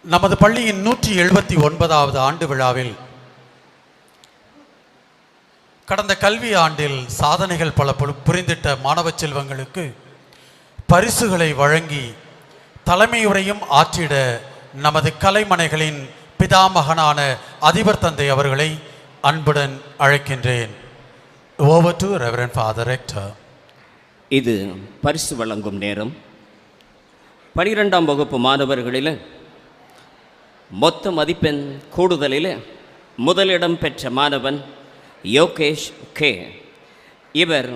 நமது பள்ளியின் 179வது ஆண்டு விழாவில் கடந்த கல்வி ஆண்டில் சாதனைகள் பல புரிந்திட்ட மாணவ செல்வங்களுக்கு பரிசுகளை வழங்கி தலைமையுரையும் ஆற்றிட நமது கலைமனைகளின் பிதாமகனான அதிபர் தந்தை அவர்களை அன்புடன் அழைக்கின்றேன். Over to Reverend Father Rector. இது பரிசு வழங்கும் நேரம். 12ஆம் வகுப்பு மாணவர்களில் மொத்த மதிப்பெண் கூடுதலில் முதலிடம் பெற்ற மாணவன் யோகேஷ் கே. இவர்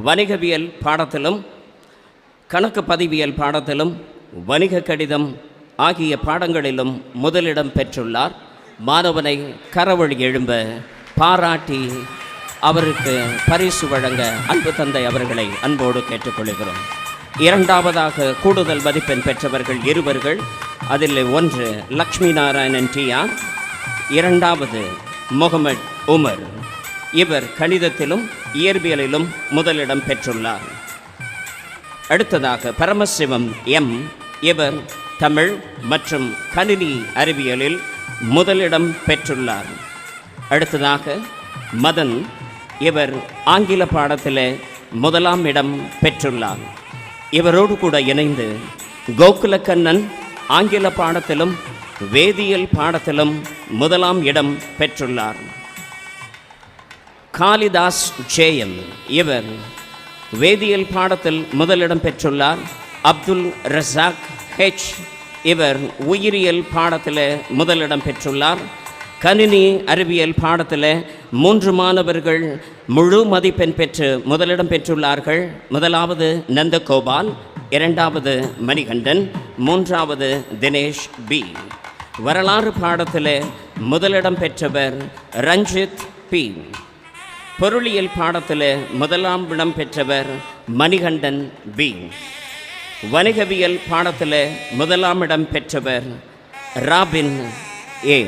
வணிகவியல் பாடத்திலும் கணக்கு பதிவியல் பாடத்திலும் வணிக கடிதம் ஆகிய பாடங்களிலும் முதலிடம் பெற்றுள்ளார். மாணவனை கரவழி எழும்ப பாராட்டி அவருக்கு பரிசு வழங்க அன்பு தந்தை அவர்களை அன்போடு கேட்டுக்கொள்கிறோம். இரண்டாவதாக கூடுதல் மதிப்பெண் பெற்றவர்கள் இருவர்கள். அதில் ஒன்று லக்ஷ்மி நாராயணன் டிஆர், இரண்டாவது முகமது உமர். இவர் கணிதத்திலும் இயற்பியலிலும் முதலிடம் பெற்றுள்ளார். அடுத்ததாக பரமசிவம் எம். இவர் தமிழ் மற்றும் கணினி அறிவியலில் முதலிடம் பெற்றுள்ளார். அடுத்ததாக மதன். இவர் ஆங்கில பாடத்தில் முதலாம் இடம் பெற்றுள்ளார். இவரோடு கூட இணைந்து கோகுலக்கண்ணன் ஆங்கில பாடத்திலும் வேதியியல் பாடத்திலும் முதலாம் இடம் பெற்றுள்ளார். காளிதாஸ் ஜேஎம். இவர் வேதியியல் பாடத்தில் முதலிடம் பெற்றுள்ளார். Abdul Razak H. இவர் உயிரியல் பாடத்தில் முதலிடம் பெற்றுள்ளார். கணினி அறிவியல் பாடத்தில் 3 மாணவர்கள் முழு மதிப்பெண் பெற்று முதலிடம் பெற்றுள்ளார்கள். முதலாவது நந்தகோபால், இரண்டாவது மணிகண்டன், மூன்றாவது தினேஷ் பி. வரலாறு பாடத்தில் முதலிடம் பெற்றவர் ரஞ்சித் பி. பொருளியல் பாடத்தில் முதலாம் இடம் பெற்றவர் மணிகண்டன் பி. வணிகவியல் பாடத்தில் முதலாம் இடம் பெற்றவர் ராபின் ஏ.